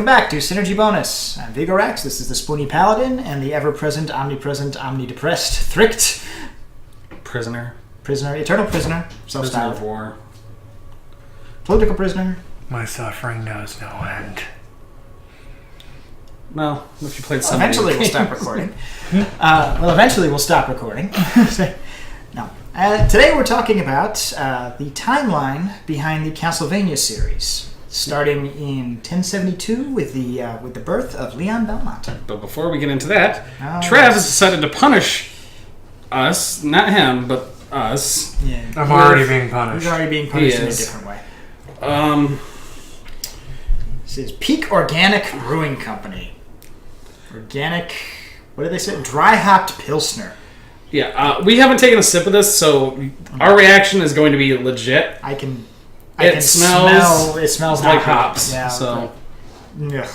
welcome back to Synergy Bonus. I'm Vigorax, this is the Spoony Paladin, and the ever-present, omnipresent, omnidepressed Thricht. Prisoner, eternal prisoner, prisoner of war. Political prisoner. My suffering knows no end. Well, if you played some eventually we'll stop recording. Eventually we'll stop recording. No. Today we're talking about the timeline behind the Castlevania series. Starting in 1072 with the birth of Leon Belmont. But before we get into that, Trev has decided to punish us, not him, but us. Yeah, I'm already being punished. He's already being punished in a different way. This is Peak Organic Brewing Company. Organic, what did they say? Dry Hopped Pilsner. Yeah, we haven't taken a sip of this, so our reaction is going to be legit. It smells like hops. Yeah, so, ugh.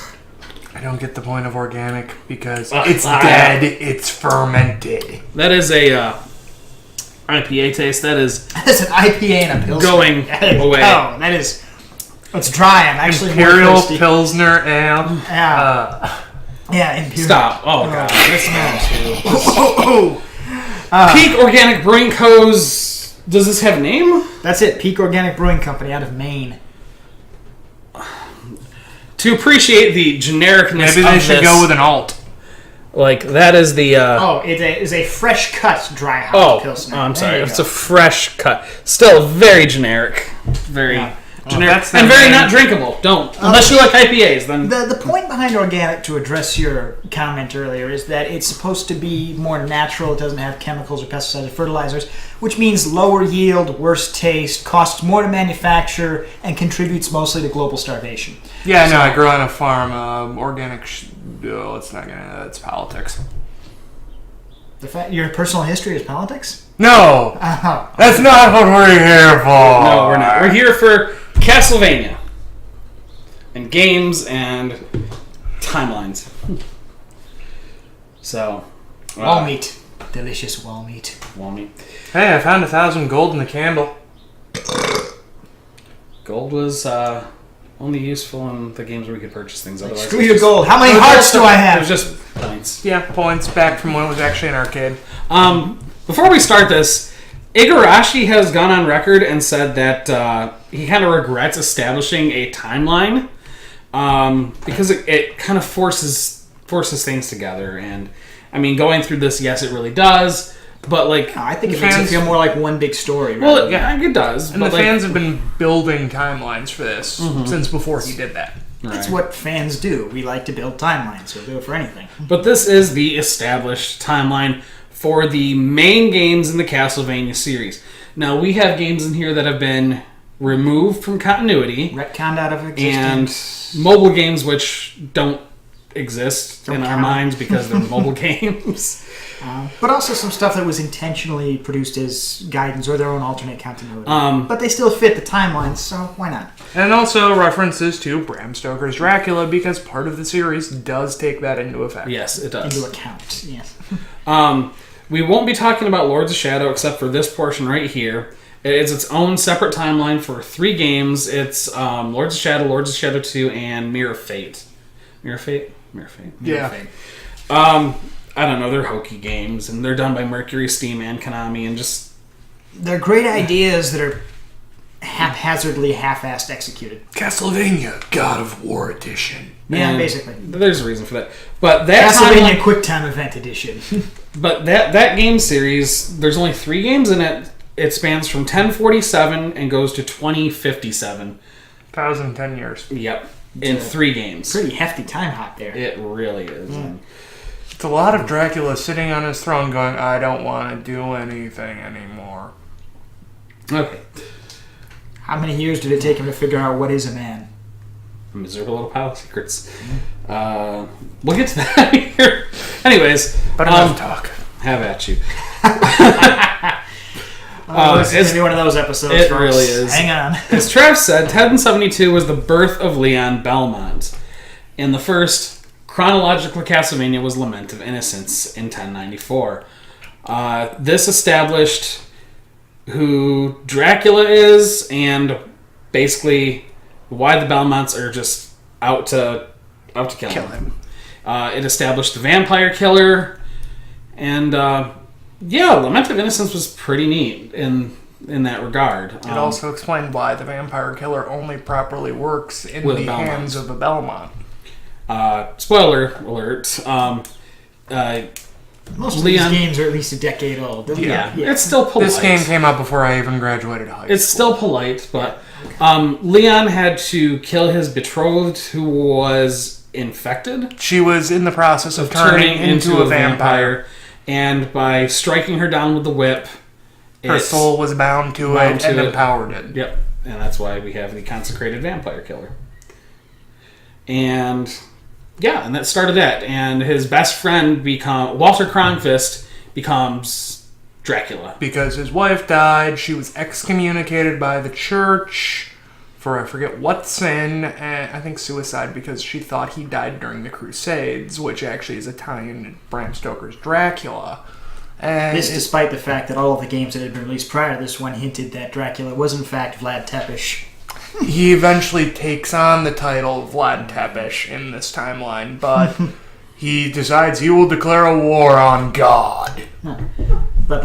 I don't get the point of organic because it's dead. It's fermented. That is a IPA taste. That is an IPA and a Pilsner. Going away. Oh, that is. It's dry. I'm actually Imperial more thirsty. Pilsner Ale. Yeah, Imperial. Stop. Oh, God. This smells too. Peak Organic Brewing Co.'s. Does this have a name? That's it. Peak Organic Brewing Company out of Maine. To appreciate the genericness Maybe they of should this, go with an alt. Like, that is the... it is a fresh cut dry hop Pilsner. Oh, I'm sorry. It's a fresh cut. Still very generic. Very generic. And very not drinkable. Don't. Unless you like IPAs, then... The point behind organic, to address your comment earlier, is that it's supposed to be more natural. It doesn't have chemicals or pesticides or fertilizers, which means lower yield, worse taste, costs more to manufacture, and contributes mostly to global starvation. Yeah, no, I grew on a farm. Organic... it's not gonna... It's politics. Your personal history is politics? No! That's not what we're here for! No, we're not. We're here for Castlevania. And games and timelines. So... wall meat. Delicious wall meat. Wall meat. Hey, I found 1,000 gold in the candle. Gold was only useful in the games where we could purchase things. Otherwise, screw your gold. How many hearts do I have? It was just points. Yeah, points back from when it was actually an arcade. Before we start this, Igarashi has gone on record and said that he kind of regrets establishing a timeline because it kind of forces things together. And I mean, going through this, yes, it really does. But like, I think it makes it feel more like one big story. Well, yeah, it does. And the fans have been building timelines for this since before he did that. Right. That's what fans do. We like to build timelines. We'll do it for anything. But this is the established timeline for the main games in the Castlevania series. Now, we have games in here that have been removed from continuity. Retconned out of existence. And mobile games which don't exist in our minds because they're mobile games. But also some stuff that was intentionally produced as guidance or their own alternate continuity. But they still fit the timelines, so why not? And also references to Bram Stoker's Dracula because part of the series does take that into effect. Yes, it does. Into account, yes. We won't be talking about Lords of Shadow except for this portion right here. It's its own separate timeline for 3 games. It's Lords of Shadow 2, and Mirror of Fate. Mirror of Fate? Yeah. Fate. I don't know, they're hokey games, and they're done by Mercury Steam and Konami, and just... They're great ideas that are haphazardly, half-assed executed. Castlevania God of War Edition. Yeah, basically. There's a reason for that. But that Castlevania QuickTime Event Edition. But that game series, there's only 3 games in it. It spans from 1047 and goes to 2057. 1,010 years. Yep. In 3 games. Pretty hefty time hop there. It really is. It's a lot of Dracula sitting on his throne going, I don't want to do anything anymore. Okay. How many years did it take him to figure out what is a man? A miserable little pile of secrets. We'll get to that here. Anyways. But enough talk. Have at you. This is going to be one of those episodes. It really is. Hang on. As Trev said, 1072 was the birth of Leon Belmont. In the first chronological Castlevania was Lament of Innocence in 1094. This established who Dracula is and basically why the Belmonts are just out to Out to kill him. It established the vampire killer, and Lament of Innocence was pretty neat in that regard. It also explained why the vampire killer only properly works in the hands of a Belmont. Spoiler alert. Most of these games are at least a decade old. Yeah, it's still polite. This game came out before I even graduated high school. It's still polite, but Leon had to kill his betrothed who was infected. She was in the process of turning into a vampire. And by striking her down with the whip, her soul was bound to it and empowered it. Yep, and that's why we have the consecrated vampire killer. And that started that. And his best friend, Walter Kronfist, becomes Dracula. Because his wife died, she was excommunicated by the church for I forget what sin, and I think suicide, because she thought he died during the Crusades, which actually is a tie-in to Bram Stoker's Dracula. And this despite the fact that all of the games that had been released prior to this one hinted that Dracula was in fact Vlad Tepes. He eventually takes on the title of Vlad Tepes in this timeline, but he decides he will declare a war on God. But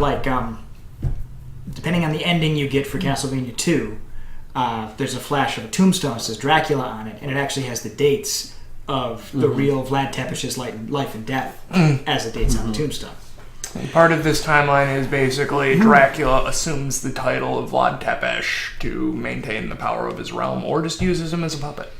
depending on the ending you get for Castlevania 2, there's a flash of a tombstone that says Dracula on it, and it actually has the dates of the real Vlad Tepes' life and death as the dates on the tombstone. And part of this timeline is basically Dracula assumes the title of Vlad Tepes to maintain the power of his realm, or just uses him as a puppet.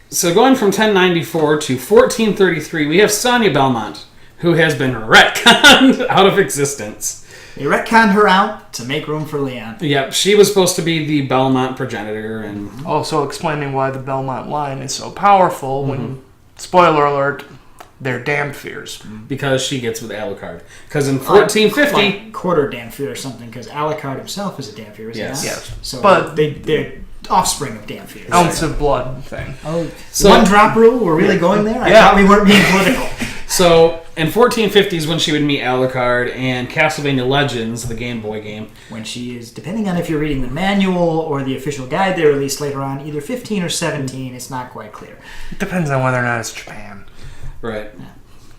So going from 1094 to 1433, we have Sonia Belmont, who has been retconned out of existence. They retconned her out to make room for Leon. Yep, she was supposed to be the Belmont progenitor, and also explaining why the Belmont line is so powerful when, spoiler alert, they're Dampiers. Because she gets with Alucard. Because in 1450... quarter Dampier or something, because Alucard himself is a Dampier, isn't he? Yes. So but they're offspring of Dampiers. Ounce of blood thing. Oh, so one drop rule? We're really going there? I thought we weren't being political. So, in 1450s when she would meet Alucard, and Castlevania Legends, the Game Boy game. When she is, depending on if you're reading the manual or the official guide they released later on, either 15 or 17, it's not quite clear. It depends on whether or not it's Japan. Right. Yeah.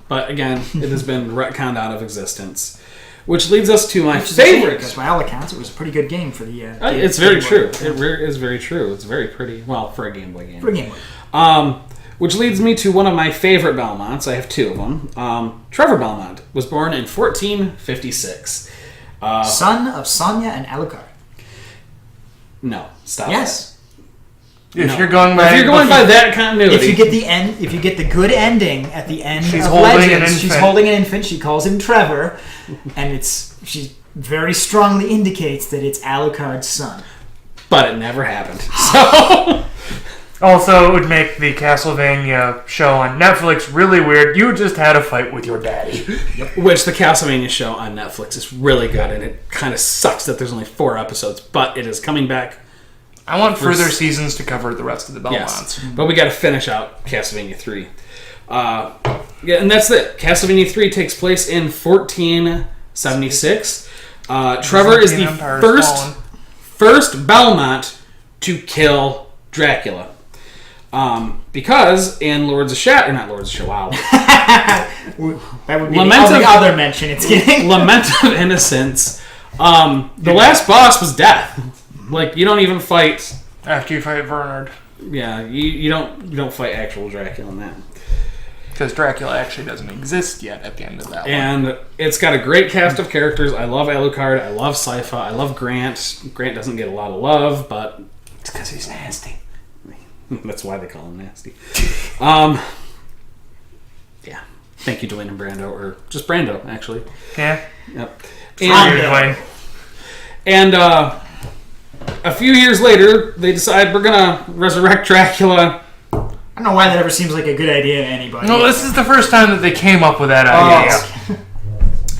But again, it has been retconned out of existence. Which leads us to my favorite. Because by all accounts, it was a pretty good game for the... it's very true. It is very true. It's very pretty. Well, for a Game Boy game. For a Game Boy. Which leads me to one of my favorite Belmonts. I have two of them. Trevor Belmont was born in 1456. Son of Sonia and Alucard. No, stop. Yes. If you're going by that continuity, if you get the good ending at the end she's of holding Legends, she's holding an infant. She calls him Trevor, and she very strongly indicates that it's Alucard's son. But it never happened. So. Also, it would make the Castlevania show on Netflix really weird. You just had a fight with your daddy. Which the Castlevania show on Netflix is really good, and it kind of sucks that there's only 4 episodes, but it is coming back. I want further seasons to cover the rest of the Belmonts. Yes, but we got to finish out Castlevania 3. And that's it. Castlevania 3 takes place in 1476. Trevor is the first Belmont to kill Dracula. Because in Lords of Shadow, not Lords of Shadow, wow. That would be the other mention it's getting. Lament of Innocence. The last boss was death. Like, you don't even fight after you fight Bernard. Yeah, you don't fight actual Dracula in that. Because Dracula actually doesn't exist yet at the end of that one. And it's got a great cast of characters. I love Alucard. I love Sypha. I love Grant. Grant doesn't get a lot of love, but it's because he's nasty. That's why they call him nasty. Yeah. Thank you, Dwayne and Brando, or just Brando, actually. Yeah. Yep. And a few years later, they decide we're gonna resurrect Dracula. I don't know why that ever seems like a good idea to anybody. No, this is the first time that they came up with that idea.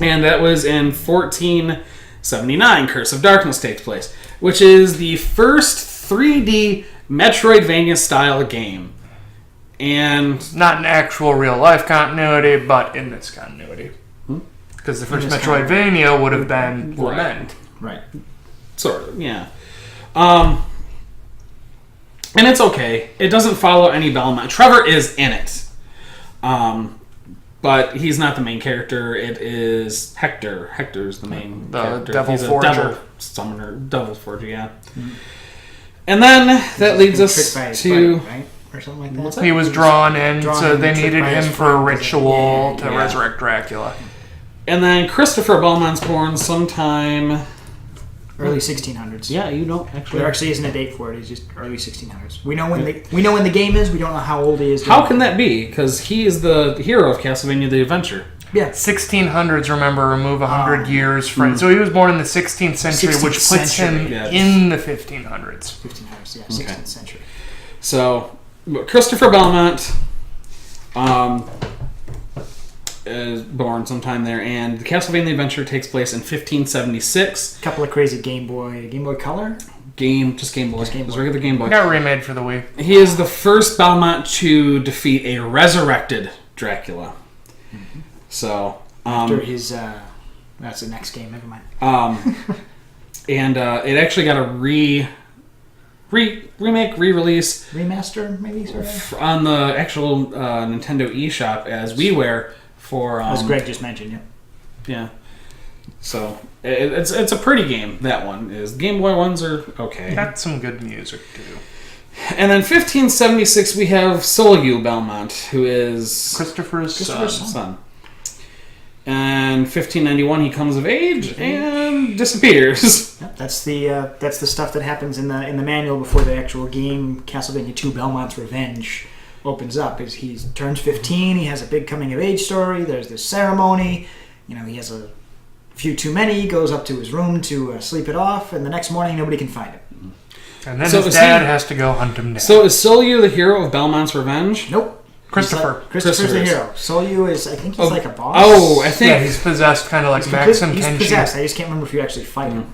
And that was in 1479. Curse of Darkness takes place, which is the first 3D Metroidvania style game. And not in actual real life continuity, but in this continuity. Because the first Metroidvania would have been Lament. Right. Sort of, yeah. And it's okay. It doesn't follow any Belmont. Trevor is in it. But he's not the main character. It is Hector. Hector's the main character. Devil He's Forger. a devil summoner. Devil Forger, yeah. Mm-hmm. And then that leads us to... Buddy, right? Or something like that. He was drawn in, so they tricked needed by him his for a friend. ritual to Yeah. resurrect Dracula. And then Christopher Belmont's born sometime... Early 1600s. Yeah, you don't actually... There actually isn't a date for it. It's just early 1600s. We know when the game is. We don't know how old he is. How can that be? Because he is the hero of Castlevania The Adventure. Yeah. 1600s, remember, remove 100 years from... So he was born in the 16th century, 16th which puts century, him yes. in the 1500s. 1500s, yeah. 16th century. So, Christopher Belmont is born sometime there, and the Castlevania Adventure takes place in 1576. A couple of crazy Game Boy Color? Just Game Boy. Game It was Boy. regular Game Boy. Got remade for the Wii. He is the first Belmont to defeat a resurrected Dracula. Mm-hmm. So, After his... that's the next game. Never mind. and it actually got a remake, re-release Remaster, maybe, sort of? on the actual Nintendo eShop as WiiWare for... As Greg just mentioned, yeah. Yeah. So, it's a pretty game, that one is. Game Boy ones are okay. Got some good music, too. And then 1576, we have Juste Belmont, who is Christopher's son. And 1591, he comes of age and disappears. Yep, that's the stuff that happens in the manual before the actual game. Castlevania 2: Belmont's Revenge opens up. Is he turns 15? He has a big coming of age story. There's this ceremony. He has a few too many. He goes up to his room to sleep it off, and the next morning nobody can find him. And then his dad has to go hunt him down. So is Juste the hero of Belmont's Revenge? Nope. Christopher's the hero. Juste is, I think he's like a boss. Oh, I think... Yeah, he's possessed, kind of like Maxim He's Kenshi. possessed. I just can't remember if you actually fight him.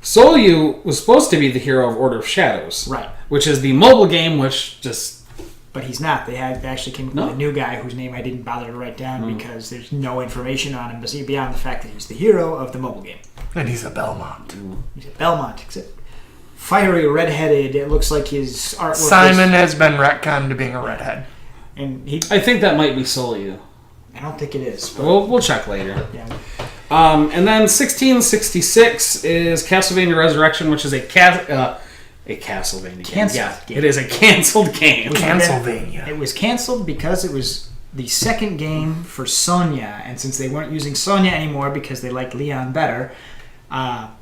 Juste was supposed to be the hero of Order of Shadows. Right. Which is the mobile game, which just... But he's not. They actually came up with a new guy whose name I didn't bother to write down because there's no information on him beyond the fact that he's the hero of the mobile game. And he's a Belmont. He's a Belmont, except fiery, redheaded. It looks like his artwork. Simon has been retconned to being a redhead. And I think that might be Juste. I don't think it is. But We'll check later. yeah. And then 1666 is Castlevania Resurrection, which is a Castlevania game. Canceled game. It is a canceled game. Castlevania. It was canceled because it was the second game for Sonya, and since they weren't using Sonya anymore because they liked Leon better,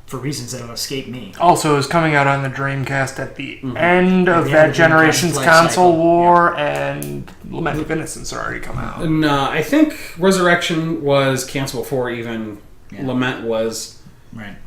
for reasons that'll escape me. Also, is coming out on the Dreamcast at the end of that generation's life console cycle. war, and Lament of Innocence are already come out. No, I think Resurrection was canceled before even Lament was Right.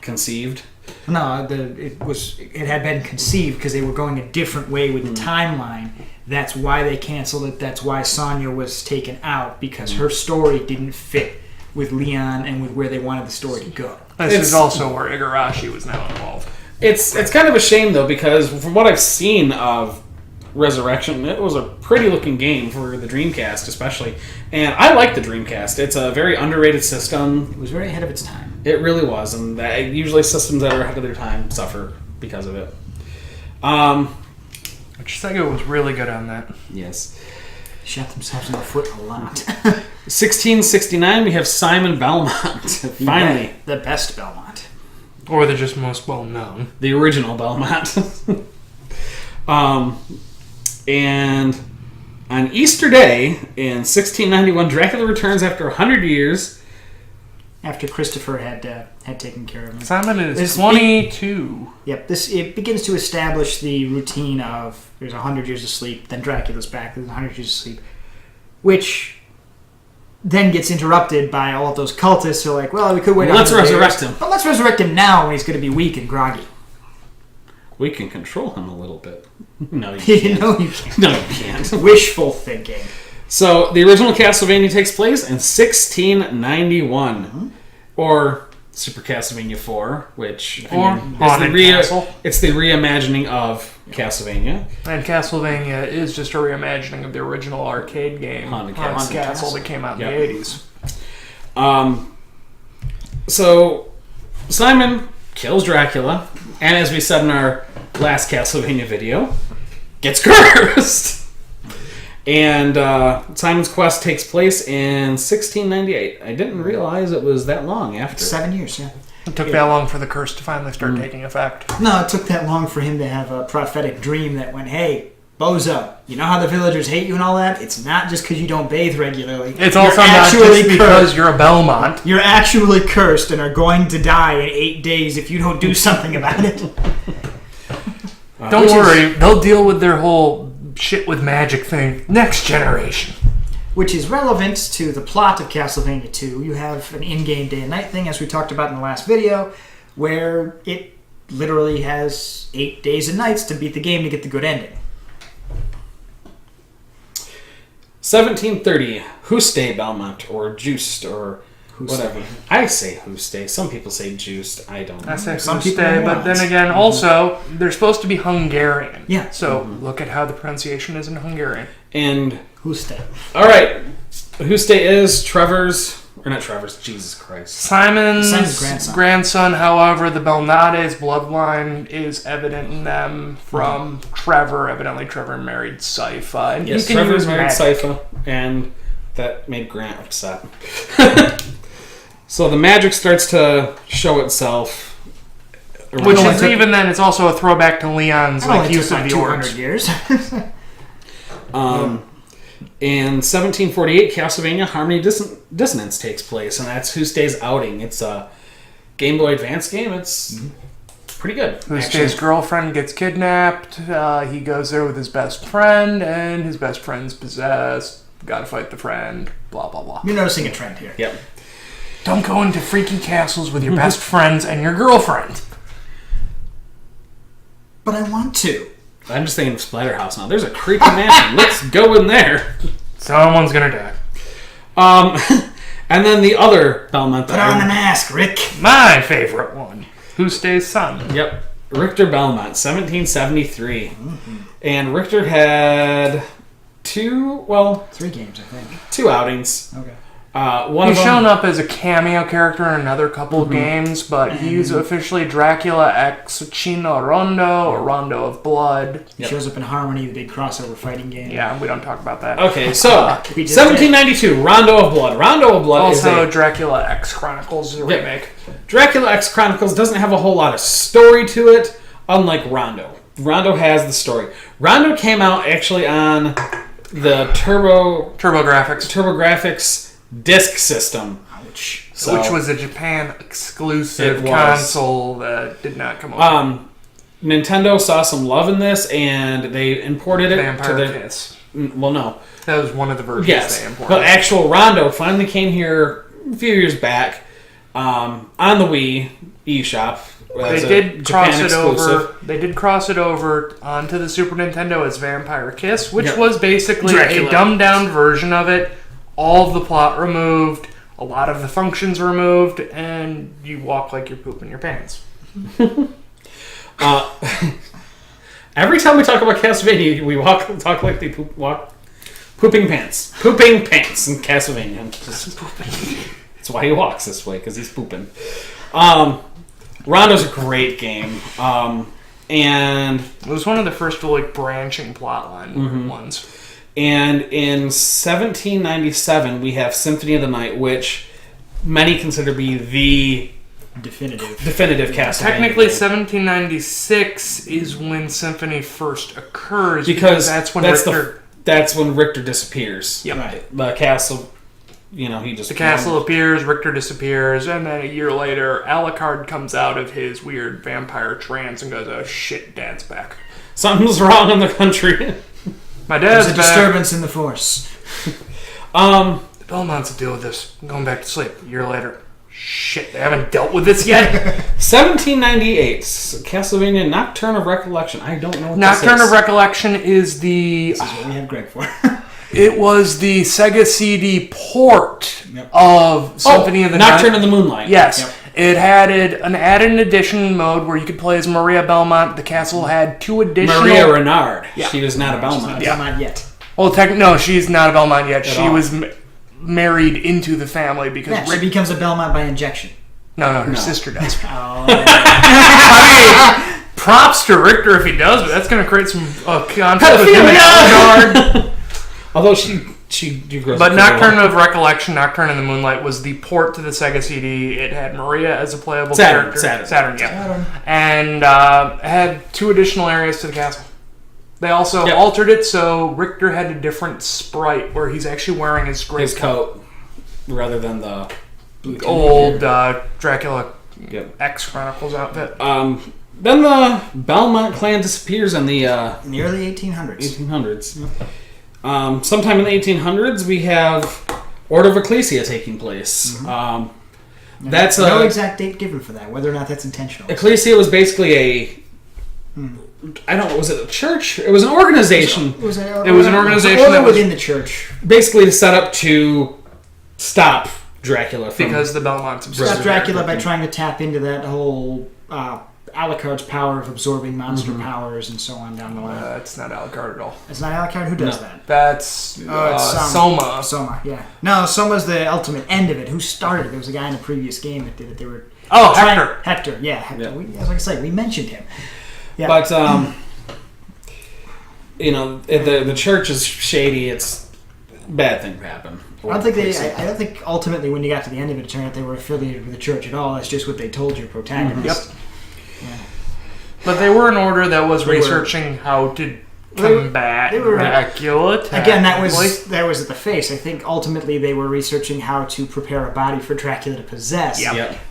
conceived. No, it had been conceived because they were going a different way with the timeline. That's why they canceled it. That's why Sonya was taken out, because her story didn't fit with Leon and with where they wanted the story to go. This is also where Igarashi was now involved. It's kind of a shame though, because from what I've seen of Resurrection, it was a pretty looking game for the Dreamcast, especially. And I like the Dreamcast. It's a very underrated system. It was very ahead of its time. It really was, and usually systems that are ahead of their time suffer because of it. Which Sega was really good on that. Yes. Shot themselves in the foot a lot. 1669, we have Simon Belmont. Finally. The best Belmont. Or the just most well known. The original Belmont. And on Easter Day in 1691, Dracula returns after 100 years. After Christopher had taken care of him. Simon is 22. Yep, it begins to establish the routine of there's 100 years of sleep, then Dracula's back, there's 100 years of sleep, which then gets interrupted by all of those cultists who are like, well, we could wait. Let's resurrect him. But let's resurrect him now when he's going to be weak and groggy. We can control him a little bit. No, you can't. No, you can't. No, you can't. Wishful thinking. So, the original Castlevania takes place in 1691. Or Super Castlevania 4, which it's the reimagining of Castlevania. And Castlevania is just a reimagining of the original arcade game, Haunted Castle, that came out in the 80s. So, Simon kills Dracula, and as we said in our last Castlevania video, gets cursed. And Simon's Quest takes place in 1698. I didn't realize it was that long after. 7 years, yeah. It took that long for the curse to finally start taking effect. No, it took that long for him to have a prophetic dream that went, hey, Bozo, you know how the villagers hate you and all that? It's not just because you don't bathe regularly. It's also not just because you're a Belmont. You're actually cursed and are going to die in 8 days if you don't do something about it. Don't worry, they'll deal with their whole shit with magic thing next generation. Which is relevant to the plot of Castlevania 2. You have an in-game day and night thing, as we talked about in the last video, where it literally has 8 days and nights to beat the game to get the good ending. 1730, Juste Belmont, or Juste, or whatever. I say Juste. Some people say Juste. I don't know. I say Some Juste, people but then again, also, they're supposed to be Hungarian. Yeah. So look at how the pronunciation is in Hungarian. And Juste. all right, Juste is Trevor's, or not Trevor's, Jesus Christ. Simon's grandson. However, the Belmontes bloodline is evident in them from Trevor. Evidently, Trevor married Sypha. And Yes, he can Trevor use married magic. Sypha, and that made Grant upset. So the magic starts to show itself. Which is, even then, it's also a throwback to Leon's use of the 200 orbs. years. In 1748, Castlevania Harmony Dissonance takes place, and that's Juste's outing. It's a Game Boy Advance game. It's pretty good. Juste's girlfriend gets kidnapped. He goes there with his best friend, and his best friend's possessed. Gotta fight the friend. Blah, blah, blah. You're noticing a trend here. Yep. Don't go into freaky castles with your best friends and your girlfriend. But I want to. I'm just thinking of Splatterhouse now. There's a creepy mansion. Let's go in there. Someone's gonna die. And then the other Belmont. Put on the mask, Rick. My favorite one. Juste's son. Yep. Richter Belmont, 1773. And Richter had 3 games, I think. 2 outings. Okay. One He's of them, shown up as a cameo character in another couple of games, but he's officially Dracula X Chino Rondo, or Rondo of Blood. He shows up in Harmony, the big crossover fighting game. Yeah, we don't talk about that. Okay, so We did 1792, Rondo of Blood. Rondo of Blood Also, is Dracula X Chronicles is a remake. Dracula X Chronicles doesn't have a whole lot of story to it, unlike Rondo. Rondo has the story. Rondo came out actually on the TurboGrafx disc system. Ouch. So, Which was a Japan exclusive It was. console that did not come over. Nintendo saw some love in this, and they imported it Vampire to the... Kiss. Well, no. That was one of the versions Yes, they imported. but actual Rondo finally came here a few years back on the Wii eShop. They did cross it over. They did cross it over onto the Super Nintendo as Vampire Kiss, which was basically Dracula. a dumbed down version of it. All of the plot removed, a lot of the functions removed, and you walk like you're pooping your pants. Every time we talk about Castlevania, we talk like they walk pooping pants. Pooping pants in Castlevania. That's why he walks this way, because he's pooping. Rondo's a great game. And It was one of the first branching plotline ones. And in 1797, we have Symphony of the Night, which many consider to be the definitive Castlevania. Technically, game. 1796 is when Symphony first occurs because that's when that's when Richter disappears. Yep. Right. The castle, he just... The castle appears, Richter disappears, and then a year later, Alucard comes out of his weird vampire trance and goes, "Oh shit, Dad's back. Something's wrong in the country." My dad's There's a back." disturbance in the force. The Belmonts will deal with this. I'm going back to sleep. A year later. Shit, they haven't dealt with this yet. 1798, Castlevania Nocturne of Recollection. I don't know what Nocturne this is. of Recollection is the... This is what we have Greg for. It was the Sega CD port of Symphony of the Nocturne Night. of the Moonlight. Yes. Yep. It had an added edition mode where you could play as Maria Belmont. The castle had 2 additional... Maria Reinhard. Yeah. She was not a Belmont. Not yet. Well, no, she's not a Belmont yet. She all. was married into the family because... Yeah, she becomes a Belmont by injection. No, her sister does. Oh. Props to Richter if he does, but that's going to create some conflict with him and Elgard. Although she grows But up Nocturne well. of Recollection, Nocturne in the Moonlight, was the port to the Sega CD. It had Maria as a playable Saturn, character. Saturn. Yeah. And had 2 additional areas to the castle. They also Yep. altered it so Richter had a different sprite where he's actually wearing his His coat rather than the old Dracula Yep. X Chronicles outfit. Then the Belmont clan disappears in the In the early 1800s. 1800s. Sometime in the 1800s, we have Order of Ecclesia taking place. That's no exact date given for that, whether or not that's intentional. Ecclesia was basically I don't know, was it a church? It was an organization. It was an organization that was within the church. Basically to set up to stop Dracula from... Because the Belmonts Stop Dracula by trying to tap into that whole Alucard's power of absorbing monster powers and so on down the line. It's not Alucard at all. It's not Alucard? Who does that? That's It's Soma. Soma, yeah. No, Soma's the ultimate end of it. Who started it? There was a guy in a previous game that did it. They were Hector. Hector, yeah. Hector. Yeah. Like I say, we mentioned him. Yeah. But, the church is shady. It's bad things happen. I don't think ultimately when you got to the end of it, it turned out they were affiliated with the church at all. That's just what they told your protagonist. Yep. Yeah. But they were an order that was researching how to combat Dracula. Again, that was at the face. I think ultimately they were researching how to prepare a body for Dracula to possess,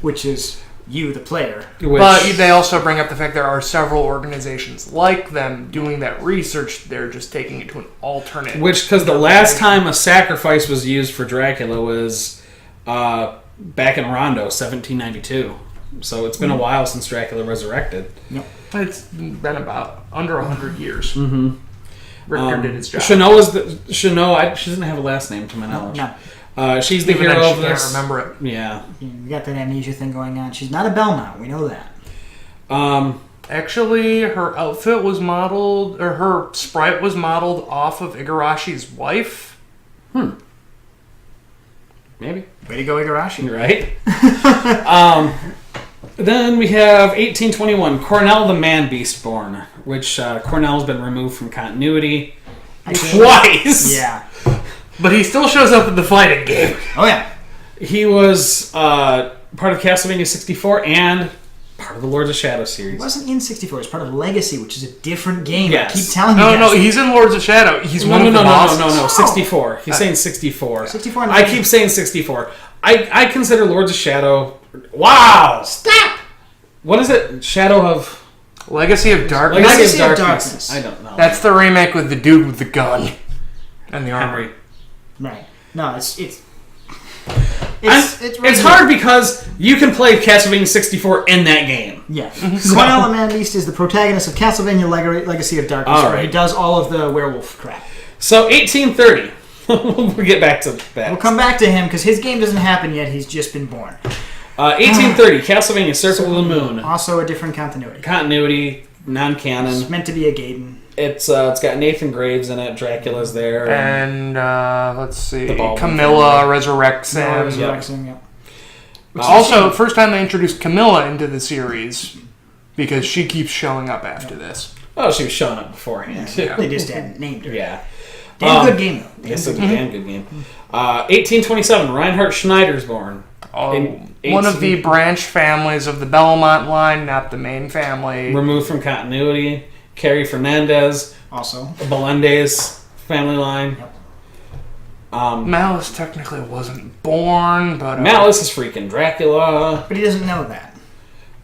which is you, the player. But they also bring up the fact there are several organizations like them doing that research. They're just taking it to an alternate. Because the last time a sacrifice was used for Dracula was back in Rondo, 1792. So it's been a while since Dracula resurrected. Yep. It's been about under 100 years. Richter did his job. She doesn't have a last name to my knowledge. No. She's the Even hero then, of she this. can't remember it. Yeah. You got that amnesia thing going on. She's not a Belmont. We know that. Actually, her outfit was modeled, or her sprite was modeled off of Igarashi's wife. Maybe. Way to go, Igarashi. Right? Then we have 1821, Cornell the Man-Beast born, which Cornell's been removed from continuity twice. Yeah. But he still shows up in the fighting game. Oh, yeah. He was part of Castlevania 64 and part of the Lords of Shadow series. He wasn't in 64. It's part of Legacy, which is a different game. Yes. I keep telling you No, guys. he's in Lords of Shadow. He's one of the No, bosses. 64. He's saying 64. 64 and I keep saying 64. I consider Lords of Shadow... Wow! Stop! What is it? Shadow of... Legacy of Darkness. Legacy of Darkness. I don't know. That's the remake with the dude with the gun and the armor. Henry. Right. No, it's It's hard because you can play Castlevania 64 in that game. Yeah. Cornell the Man-Beast is the protagonist of Castlevania Legacy of Darkness, All where right. he does all of the werewolf crap. So 1830. We'll get back to that. We'll come back to him because his game doesn't happen yet. He's just been born. 1830, Castlevania Circle of the Moon. Also a different continuity. Continuity, non-canon. It's meant to be a Gaiden. It's got Nathan Graves in it. Dracula's there. And let's see, The Baldwin Camilla resurrects him. Resurrection, yep. Also, first time they introduced Camilla into the series because she keeps showing up after this. Oh, she was showing up beforehand. Yeah. They just hadn't named her. Yeah. Damn good game, though. It's a damn good game. 1827, Reinhardt Schneider's born. One of the branch families of the Belmont line, not the main family. Removed from continuity. Carrie Fernandez. Also. Melendez family line. Yep. Malice technically wasn't born, but... Malice is freaking Dracula. But he doesn't know that.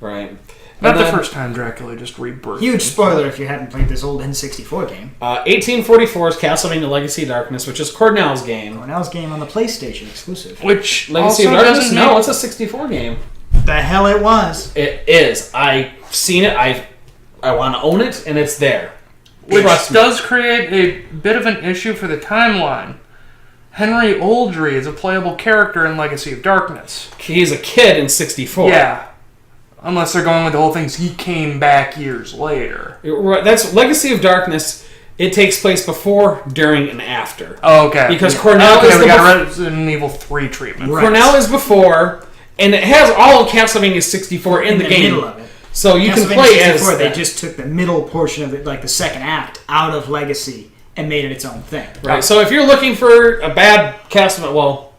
Right. Not And the then, first time Dracula just rebirthed. Huge spoiler if you hadn't played this old N64 game. 1844 is Castlevania Legacy of Darkness, which is Cornell's game. Cornell's game on the PlayStation exclusive. Which Legacy also of Darkness? doesn't... No, it's a 64 game. The hell it was. It is. I've seen it. I want to own it, and it's there. Which Trust me. does create a bit of an issue for the timeline. Henry Oldry is a playable character in Legacy of Darkness. He's a kid in 64. Yeah. Unless they're going with the whole thing, he came back years later. That's Legacy of Darkness. It takes place before, during, and after. Oh, okay. Because Cornell is we the got Resident Evil 3 treatment. Right. Cornell is before, and it has all of Castlevania 64 in the game. Middle of it. So you can Castlevania play as 64, they that. just took the middle portion of it, like the second act, out of Legacy and made it its own thing. Right. So if you're looking for a bad Castlevania, well,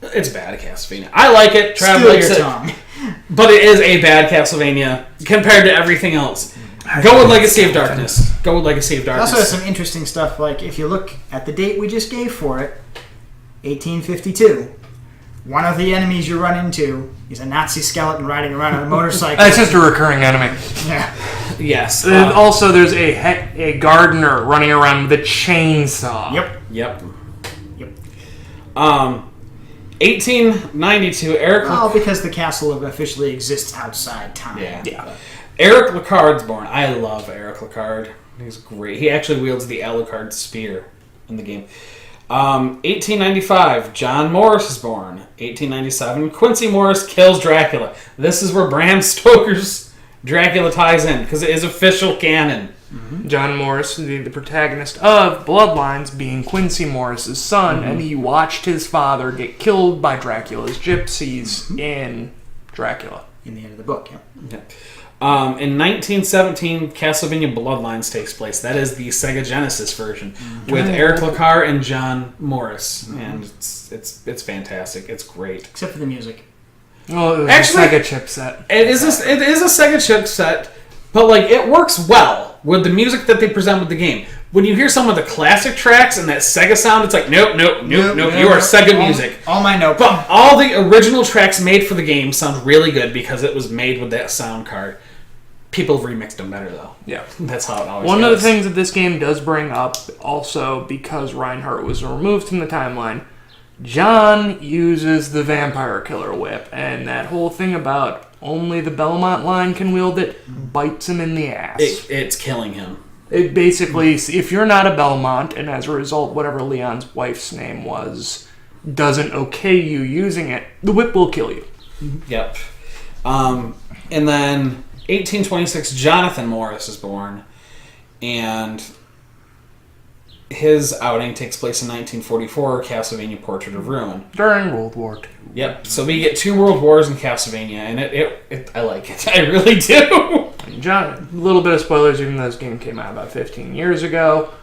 it's bad at Castlevania. I like it. Trav Steal likes your it, tongue. but it is a bad Castlevania compared to everything else. Go with Legacy of Darkness. Go with Legacy of It Darkness. also has some interesting stuff, like if you look at the date we just gave for it, 1852, one of the enemies you run into is a Nazi skeleton riding around on a motorcycle. That's just a recurring enemy. Yeah. Yes. And also, there's a gardener running around with a chainsaw. Yep. Yep. Yep. 1892, Eric. Oh, because the castle officially exists outside time. Yeah. Eric Lacard's born. I love Eric Lacard. He's great. He actually wields the Alucard spear in the game. 1895, John Morris is born. 1897, Quincey Morris kills Dracula. This is where Bram Stoker's Dracula ties in, because it is official canon. Mm-hmm. John Morris, the protagonist of Bloodlines, being Quincey Morris's son, and he watched his father get killed by Dracula's gypsies in Dracula. In the end of the book, yeah. Yeah. In 1917, Castlevania Bloodlines takes place. That is the Sega Genesis version with Eric Lacard and John Morris, and it's fantastic. It's great. Except for the music. Well, it was Actually, a Sega chipset. It is a Sega chipset, but like it works well with the music that they present with the game. When you hear some of the classic tracks and that Sega sound, it's like nope. You are Sega music. All my notes. But all the original tracks made for the game sound really good because it was made with that sound card. People have remixed them better, though. Yeah. That's how it always One goes. of the things that this game does bring up, also because Reinhardt was removed from the timeline, John uses the Vampire Killer Whip, and that whole thing about only the Belmont line can wield it bites him in the ass. It's killing him. It basically, if you're not a Belmont, and as a result, whatever Leon's wife's name was, doesn't okay you using it, the whip will kill you. Yep. And then 1826, Jonathan Morris is born, and his outing takes place in 1944, Castlevania Portrait of Ruin. During World War II. Yep. So we get 2 world wars in Castlevania, and I like it. I really do. John, a little bit of spoilers, even though this game came out about 15 years ago.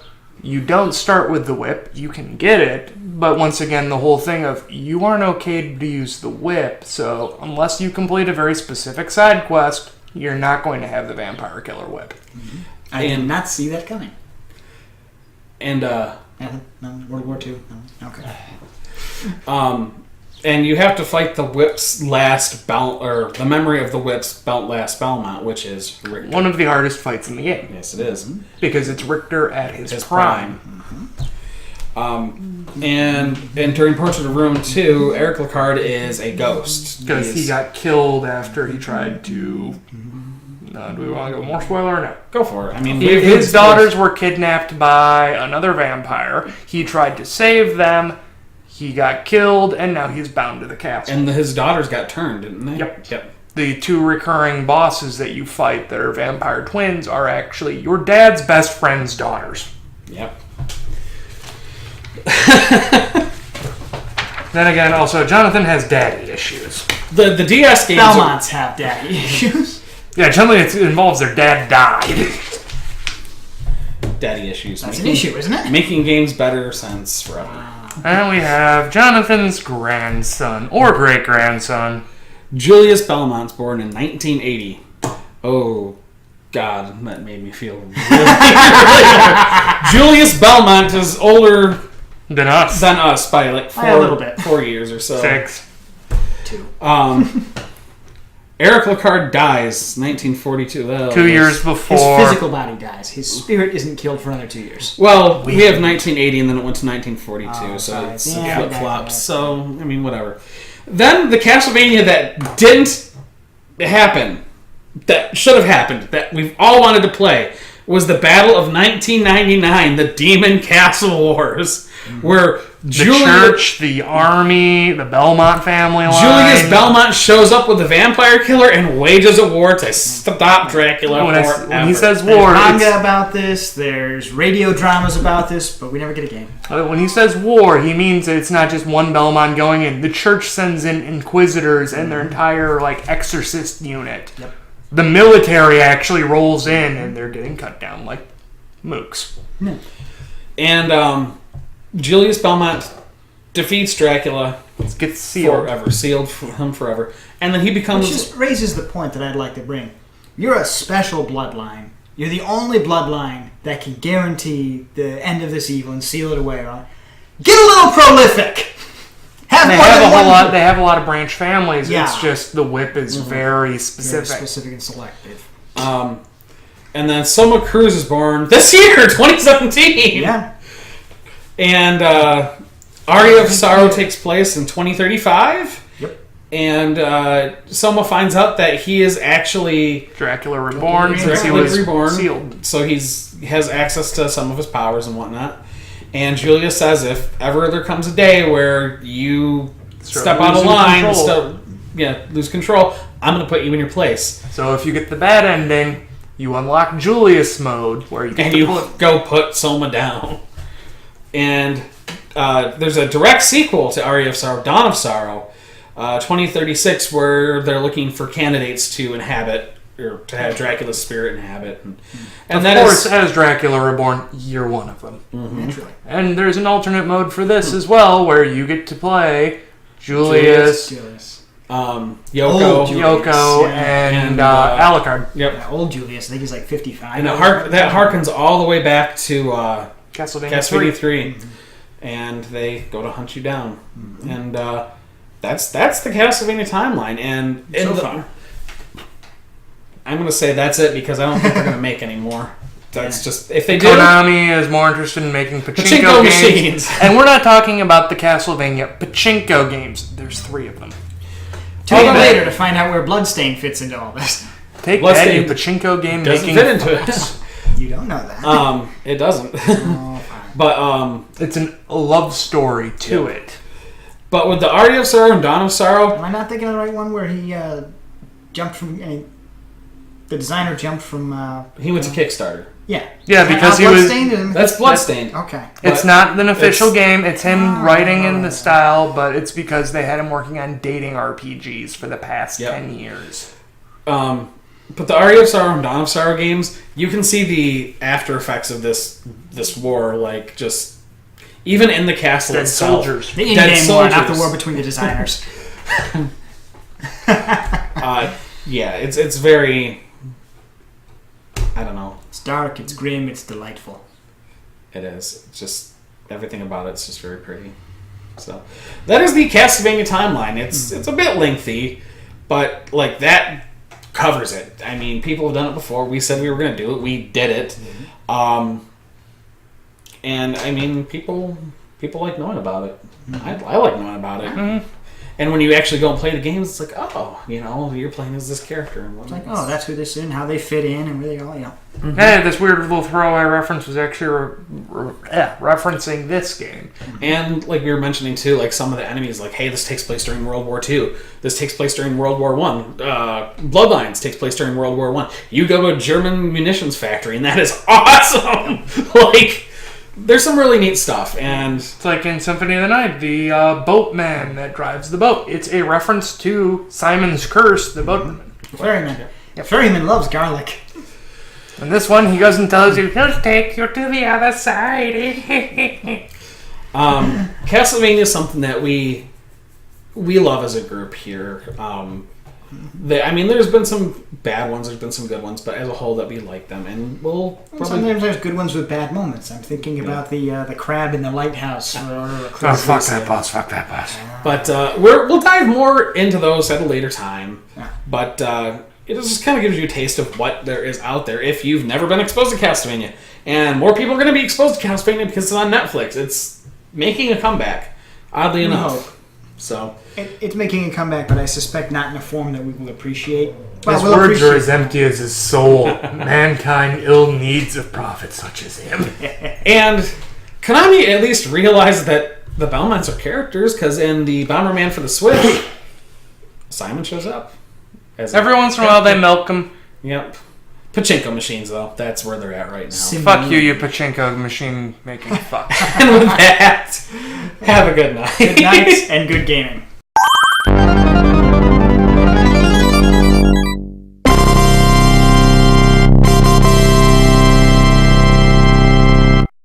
You don't start with the whip. You can get it, but once again, the whole thing of you aren't okay to use the whip, so unless you complete a very specific side quest, you're not going to have the Vampire Killer Whip. I did not see that coming. And No, World War II. No. Okay. and you have to fight the whip's last or the memory of the whip's last Belmont, which is Richter. One of the hardest fights in the game. Yes, it is. Because it's Richter at his prime. And during Portrait of Ruin 2, Eric Lacard is a ghost. Because he got killed after he tried to... do we want to go more spoiler or no? Go for it. I mean, his daughters were kidnapped by another vampire. He tried to save them. He got killed, and now he's bound to the castle. And his daughters got turned, didn't they? Yep. The 2 recurring bosses that you fight that are vampire twins are actually your dad's best friend's daughters. Yep. Then again, also, Jonathan has daddy issues. The DS games Belmonts have daddy issues. Yeah, generally it involves their dad died. Daddy issues. That's an issue, isn't it? Making games better since forever. And we have Jonathan's grandson, or great-grandson. Julius Belmont's born in 1980. Oh, God, that made me feel really, really Julius Belmont is older Than us. by like a little bit. 4 years or so. 6. 2. Eric Lacard dies 1942. Oh, 2 years before. His physical body dies. His spirit isn't killed for another 2 years. Well, we have 1980 and then it went to 1942, so right. it's Yeah, flip-flops. right. So, I mean, whatever. Then the Castlevania that didn't happen, that should have happened, that we've all wanted to play, was the Battle of 1999, the Demon Castle Wars, where The church, the army, the Belmont family line. Julius Belmont shows up with the vampire killer and wages a war to stop Dracula When he says There's war, manga about this, there's radio dramas about this, but we never get a game. when he says war, he means that it's not just one Belmont going in. The church sends in inquisitors and their entire exorcist unit. Yep. the military actually rolls in and they're getting cut down like mooks. Yeah. And Julius Belmont defeats Dracula. It gets sealed. Sealed for him forever. And then he becomes... Which just raises the point that I'd like to bring. You're a special bloodline. You're the only bloodline that can guarantee the end of this evil and seal it away, right? Get a little prolific! They have a lot of branch families. Yeah. It's just the whip is very specific. Very specific and selective. And then Soma Cruz is born this year, 2017. Yeah. And Aria of Sorrow takes place in 2035. Yep. And Soma finds out that he is actually Dracula reborn since he Dracula was reborn. sealed. So he has access to some of his powers and whatnot. And Julius says, if ever there comes a day where you step out of line, lose control, I'm going to put you in your place. So if you get the bad ending, you unlock Julius mode, where you go put Soma down. And there's a direct sequel to Aria of Sorrow, Dawn of Sorrow, 2036, where they're looking for candidates to inhabit, or to have Dracula's spirit inhabit. And of course, as Dracula Reborn, you're one of them. Naturally. And there's an alternate mode for this as well, where you get to play Julius. Yoko, and Alucard. Yep. Yeah, old Julius. I think he's like 55. And that harkens all the way back to Castlevania 3. And they go to hunt you down. And that's the Castlevania timeline. And so far. I'm going to say that's it because I don't think they're going to make any more. That's just, if they do... Konami is more interested in making pachinko games. Machines. And we're not talking about the Castlevania pachinko games. There's 3 of them. Tune in later to find out where Bloodstain fits into all this. Take that, you pachinko game doesn't making fit into it. You don't know that. It doesn't. Oh, but it's a love story to it. But with the Aria of Sorrow and Dawn of Sorrow, am I not thinking of the right one where he jumped from? The designer jumped from. He went to Kickstarter. Yeah. Yeah, because he was. That's Bloodstained. Okay. It's not an official game. It's him writing in the style, but it's because they had him working on dating RPGs for the past 10 years. But the Aria of Sorrow and Dawn of Sorrow games, you can see the after effects of this war, like just even in the castle Dead itself. soldiers. The in-game war, not the war between the designers. Yeah, it's very. I don't know. It's dark, it's grim, it's delightful. It is. It's just everything about it's just very pretty. So that is the Castlevania timeline. It's a bit lengthy, but like that covers it. I mean, people have done it before. We said we were going to do it. We did it. And I mean, people like knowing about it. I like knowing about it. And when you actually go and play the games, it's like, oh, you're playing as this character. And it's like, oh, that's who this is and how they fit in and where they all, Hey, this weird little throwaway reference was actually referencing this game. And like we were mentioning too, like some of the enemies, like, hey, this takes place during World War II. This takes place during World War I. Bloodlines takes place during World War I. You go to a German munitions factory, and that is awesome. Like, there's some really neat stuff, and it's like in Symphony of the Night, the boatman that drives the boat. It's a reference to Simon's Curse, the boatman. Ferryman. Yeah, Ferryman loves garlic. And this one, he goes and tells you, he'll take you to the other side. Castlevania is something that we love as a group here. There's been some bad ones, there's been some good ones, but as a whole, that we like them, and sometimes there's good ones with bad moments. I'm thinking about the crab in the lighthouse. Fuck that boss. But we'll dive more into those at a later time. Yeah. But it just kind of gives you a taste of what there is out there if you've never been exposed to Castlevania, and more people are going to be exposed to Castlevania because it's on Netflix. It's making a comeback, oddly enough. So it's making a comeback, but I suspect not in a form that we will appreciate. His words are as empty as his soul. Mankind ill needs a prophet such as him. And Konami at least realized that the Belmonts are characters, because in the Bomberman for the Switch, Simon shows up. Every once in a while they milk him. Yep. Pachinko machines, though. That's where they're at right now. Fuck you pachinko machine making fuck. And with that, have a good night. Good night and good gaming.